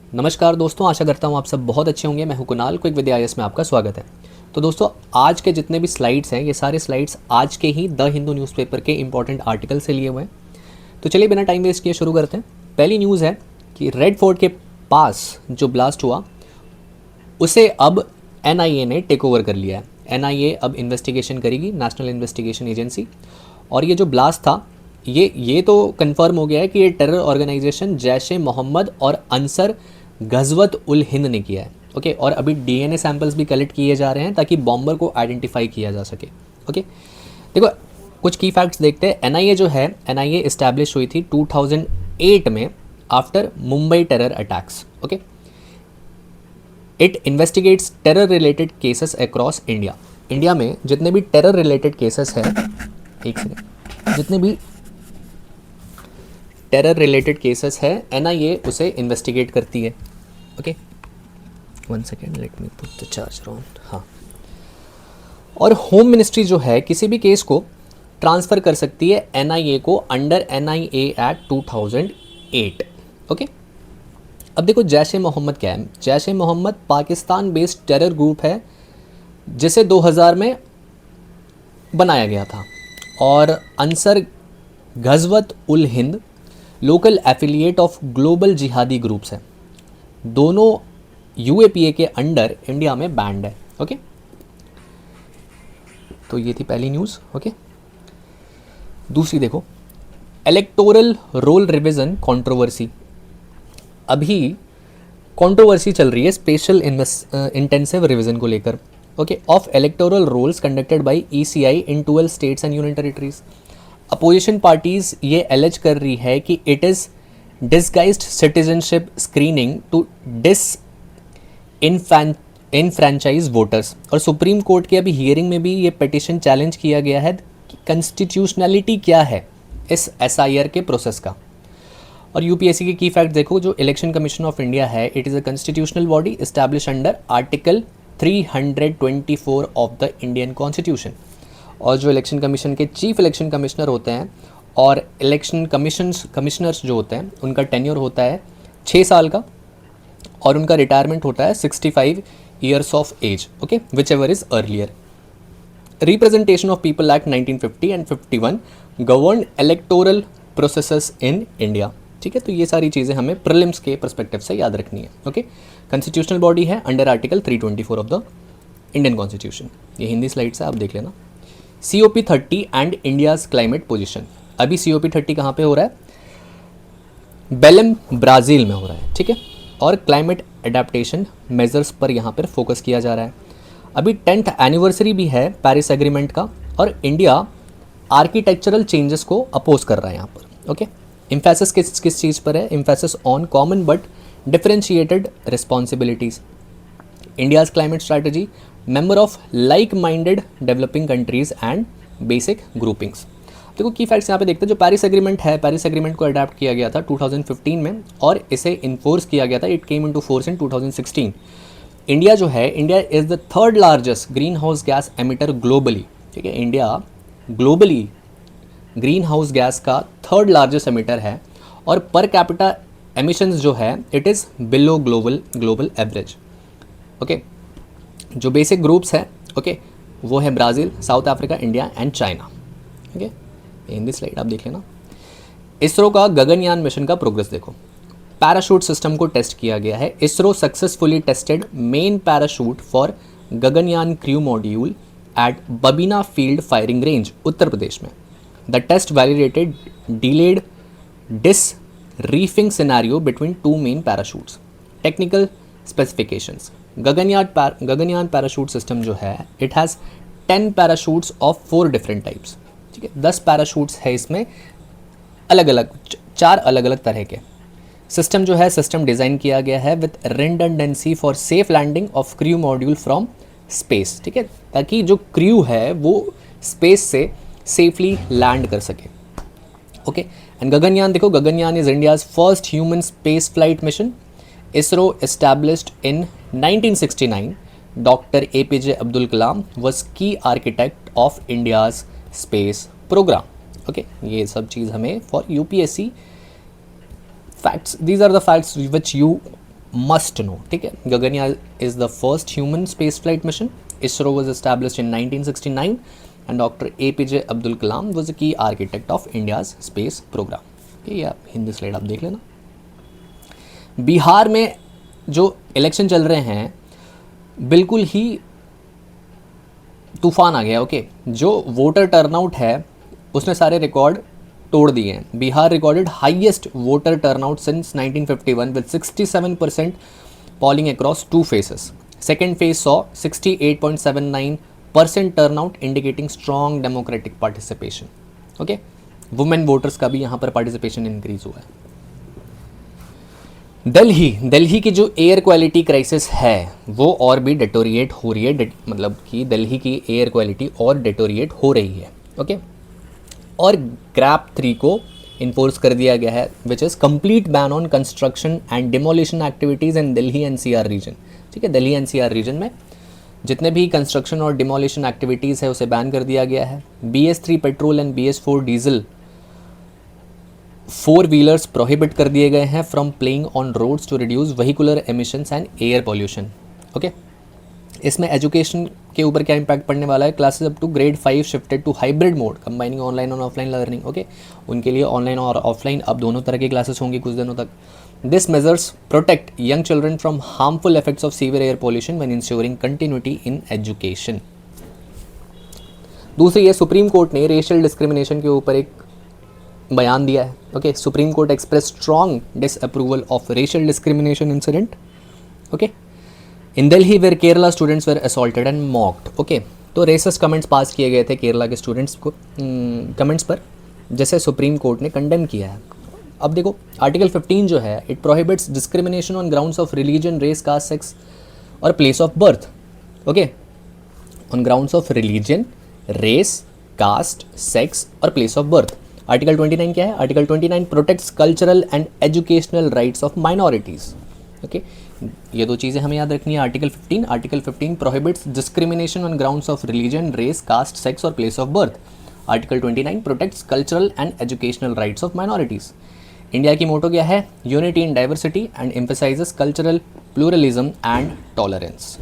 नमस्कार दोस्तों, आशा करता हूँ आप सब बहुत अच्छे होंगे। मैं हूँ कुणाल, क्विक विद आईएएस में आपका स्वागत है। तो दोस्तों, आज के जितने भी स्लाइड्स हैं, ये सारे स्लाइड्स आज के ही द हिंदू न्यूज़पेपर के इंपॉर्टेंट आर्टिकल से लिए हुए हैं। तो चलिए बिना टाइम वेस्ट किए शुरू करते हैं। पहली न्यूज़ है कि रेड फोर्ट के पास जो ब्लास्ट हुआ उसे अब एनआईए ने टेक ओवर कर लिया है। एनआईए अब इन्वेस्टिगेशन करेगी, नेशनल इन्वेस्टिगेशन एजेंसी। और ये जो ब्लास्ट था, ये तो कंफर्म हो गया है कि ये टेरर ऑर्गेनाइजेशन जैश ए मोहम्मद और अंसर गजवत उल हिंद ने किया है। ओके, और अभी डीएनए सैंपल्स भी कलेक्ट किए जा रहे हैं ताकि बॉम्बर को आइडेंटिफाई किया जा सके। ओके, देखो कुछ की फैक्ट्स देखते हैं। एनआईए जो है, एनआईए इस्टेब्लिश हुई थी 2008 में after Mumbai terror attacks. Okay, it investigates terror related cases across India. India में जितने भी टेरर रिलेटेड केसेस हैं, एक सेकेंड, जितने भी टेरर रिलेटेड केसेस है एनआईए उसे इन्वेस्टिगेट करती है। Okay, one second, let me put the charger on. हाँ, और होम मिनिस्ट्री जो है किसी भी केस को ट्रांसफ़र कर सकती है एनआईए को अंडर एनआईए एक्ट 2008। ओके, अब देखो जैश ए मोहम्मद क्या है। Jaish e Mohammed Pakistan based terror group है जिसे 2000 में बनाया गया था, और Ansar Ghazwat ul Hind local affiliate of global jihadi groups है। दोनों यूएपीए के अंडर इंडिया में बैंड है। ओके, तो ये थी पहली न्यूज़। ओके, दूसरी देखो, इलेक्टोरल रोल रिवीजन कंट्रोवर्सी। अभी कंट्रोवर्सी चल रही है स्पेशल इंटेंसिव रिवीजन को लेकर। Okay, of electoral rolls conducted by ECI in 12 states and union territories. Opposition parties ये एलेज कर रही है कि it is disguised citizenship screening to enfranchise voters. और सुप्रीम कोर्ट की अभी हियरिंग में भी ये पिटिशन चैलेंज किया गया है कि कॉन्स्टिट्यूशनलिटी क्या है इस एसआईआर के प्रोसेस का। और यूपीएससी के की फैक्ट देखो, जो इलेक्शन कमीशन ऑफ इंडिया है, it is a constitutional body establish under article 324 of the Indian constitution. और जो इलेक्शन कमीशन के चीफ इलेक्शन कमिश्नर होते हैं और इलेक्शन कमिश्नर्स जो होते हैं, उनका टेन्योर होता है 6 साल का, और उनका रिटायरमेंट होता है 65 years of age. Okay, whichever is earlier. Representation of people act 1950 and 51 govern electoral processes in India. ठीक है, तो ये सारी चीज़ें हमें प्रीलिम्स के परस्पेक्टिव से याद रखनी है। ओके, कॉन्स्टिट्यूशनल बॉडी है under article 324 of the Indian constitution. ये हिंदी स्लाइड से आप देख लेना। COP30 and India's climate position. अभी COP30 कहाँ पे हो रहा है? बेलम ब्राज़ील में हो रहा है। ठीक है, और क्लाइमेट एडेप्टेशन मेजर्स पर यहाँ पर फोकस किया जा रहा है। अभी 10th एनिवर्सरी भी है पेरिस एग्रीमेंट का, और इंडिया आर्किटेक्चरल चेंजेस को अपोज कर रहा है यहाँ पर। ओके, इम्फेसिस किस चीज़ पर है? Emphasis on common but differentiated responsibilities. India's climate strategy, member of like minded developing countries and basic groupings. देखो की फैक्ट्स यहाँ पे देखते हैं। जो पेरिस एग्रीमेंट है, पेरिस एग्रीमेंट को अडैप्ट किया गया था 2015 में, और इसे इन्फोर्स किया गया था। It came into force in 2016। India जो है, India is the third largest green house gas emitter globally. ठीक है, India globally green house gas का थर्ड लार्जेस्ट एमिटर है, और पर कैपिटा एमिशंस जो है it is below global average. Okay, जो बेसिक ग्रुप्स हैं, ओके, वो है Brazil, south Africa, India and China. Okay, Hindi slide आप देख लेना। इसरो का गगनयान मिशन का प्रोग्रेस देखो। पैराशूट सिस्टम को टेस्ट किया गया है। ISRO successfully tested main parachute for Gaganyaan crew module at Babina field firing range, Uttar Pradesh में। The test validated delayed disreefing scenario between 2 main parachutes. Technical specifications. Gaganyaan parachute system जो है, it has 10 parachutes of 4 different types. ठीक है, 10 parachutes है इसमें, अलग अलग 4 अलग अलग तरह के। सिस्टम जो है, सिस्टम डिज़ाइन किया गया है with redundancy for safe landing of crew module from space. ठीक है, ताकि जो क्रू है वो स्पेस से सेफली लैंड कर सके। ओके, एंड गगनयान देखो, Gaganyaan is India's first human space flight mission. ISRO established in 1969, Dr. APJ Abdul Kalam was key architect of India's space program. Okay, ये सब चीज़ हमें for UPSC facts, these are the facts which you must know, ठीक है। Gaganyaan is the first human space flight mission. ISRO was established in 1969 and Dr. APJ Abdul Kalam was a key architect of India's space program. ये आप Hindi slide आप देख लेना. बिहार में जो election चल रहे हैं बिल्कुल ही तूफान आ गया. ओके, जो वोटर टर्नआउट है उसने सारे रिकॉर्ड तोड़ दिए हैं. Bihar recorded highest voter turnout since 1951 with 67% polling across two phases. Second phase saw 68.79% turnout indicating strong democratic participation. Okay, women voters का भी यहाँ पर पार्टिसिपेशन इंक्रीज हुआ है. दिल्ली की जो एयर क्वालिटी क्राइसिस है वो और भी डेटोरिएट हो रही है. मतलब कि दिल्ली की एयर क्वालिटी और डेटोरिएट हो रही है. ओके, और ग्रैप 3 को इन्फोर्स कर दिया गया है which is complete ban on construction and demolition activities in Delhi NCR region. ठीक है, दिल्ली NCR रीजन में जितने भी कंस्ट्रक्शन और डिमोलिशन एक्टिविटीज़ है उसे बैन कर दिया गया है. BS3 petrol and BS4 diesel 4 wheelers prohibit कर दिए गए हैं from playing on roads to reduce vehicular emissions and air pollution. Okay, इसमें एजुकेशन के ऊपर क्या इम्पैक्ट पड़ने वाला है. Classes up to grade 5 shifted to hybrid mode combining online और ऑफलाइन लर्निंग. ओके, उनके लिए ऑनलाइन और ऑफलाइन अब दोनों तरह की क्लासेस होंगी कुछ दिनों तक. This measures protect young children from harmful effects of severe air pollution when ensuring continuity in education. दूसरी है, सुप्रीम कोर्ट ने रेशियल डिस्क्रिमिनेशन के ऊपर एक बयान दिया है. Okay, supreme court express strong disapproval of racial discrimination incident. Okay, in Delhi where Kerala students were assaulted and mocked. Okay, तो रेसिस्ट कमेंट्स पास किए गए थे केरला के स्टूडेंट्स को कमेंट्स पर, जैसे सुप्रीम कोर्ट ने कंडेम किया है. अब देखो, आर्टिकल 15 जो है it prohibits discrimination on grounds of religion, race, caste, sex और place of birth. Okay, on grounds of religion, race, caste, sex और प्लेस ऑफ बर्थ. आर्टिकल 29 क्या है? Article 29 protects cultural and educational rights of minorities. Okay, ये दो चीज़ें हमें याद रखनी है. Article 15 prohibits discrimination on grounds of religion, race, caste, sex और place of birth. Article 29 protects cultural and educational rights of minorities. India की motto क्या है? Unity in diversity and emphasizes cultural pluralism and tolerance.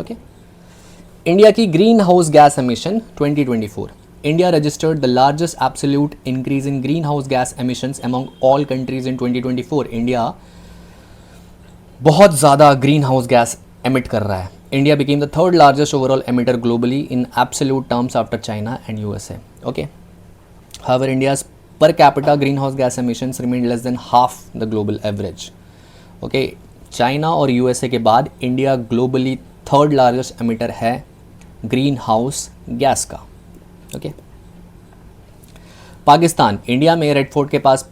Okay, India की greenhouse gas emission 2024. India registered the largest absolute increase in greenhouse gas emissions among all countries in 2024. India बहुत ज़्यादा green house gas emit कर रहा है. India became the third largest overall emitter globally in absolute terms after China and USA. Okay. However, India's per capita greenhouse gas emissions remained less than half the global average. Okay. China और USA के बाद India globally third largest emitter है green house gas का. Okay, Pakistan, India में red fort के पास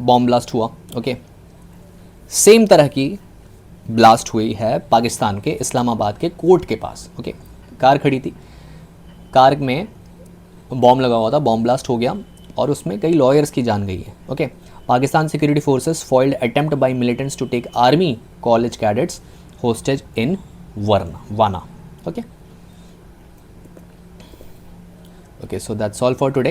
bomb blast हुआ. Okay, same तरह की ब्लास्ट हुई है पाकिस्तान के इस्लामाबाद के कोर्ट के पास. ओके, कार खड़ी थी, कार में बॉम्ब लगा हुआ था, बॉम्ब ब्लास्ट हो गया और उसमें कई लॉयर्स की जान गई है. Okay, Pakistan security forces foiled attempt by militants to take army college cadets hostage in Wana. Okay, okay, so that's all for today.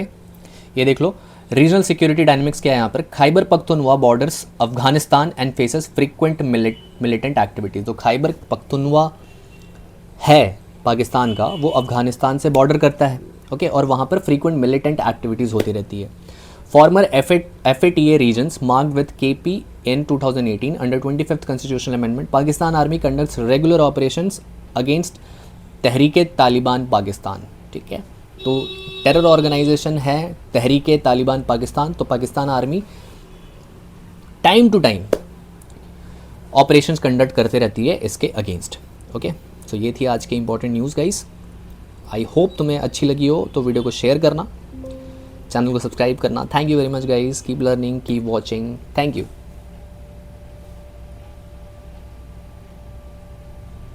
ये देख लो रीजनल सिक्योरिटी डायनामिक्स क्या है यहाँ पर. Khyber Pakhtunkhwa borders Afghanistan and faces frequent militant activities. तो खैबर पख्तूनवा है पाकिस्तान का, वो अफगानिस्तान से बॉर्डर करता है. ओके, और वहाँ पर फ्रीक्वेंट मिलिटेंट एक्टिविटीज़ होती रहती है. Former FATA regions marked with KP in 2018 under 25th constitutional amendment. Pakistan army conducts regular operations against तहरीक-ए-तालिबान पाकिस्तान. ठीक है, तो टेरर ऑर्गेनाइजेशन है तहरीक-ए-तालिबान पाकिस्तान. तो Pakistan army time to time operations conduct करते रहती है इसके अगेंस्ट. ओके, तो ये थी आज की important news guys. I hope तुम्हें अच्छी लगी हो तो वीडियो को शेयर करना, चैनल को सब्सक्राइब करना. Thank you very much guys. Keep learning, keep watching. Thank you.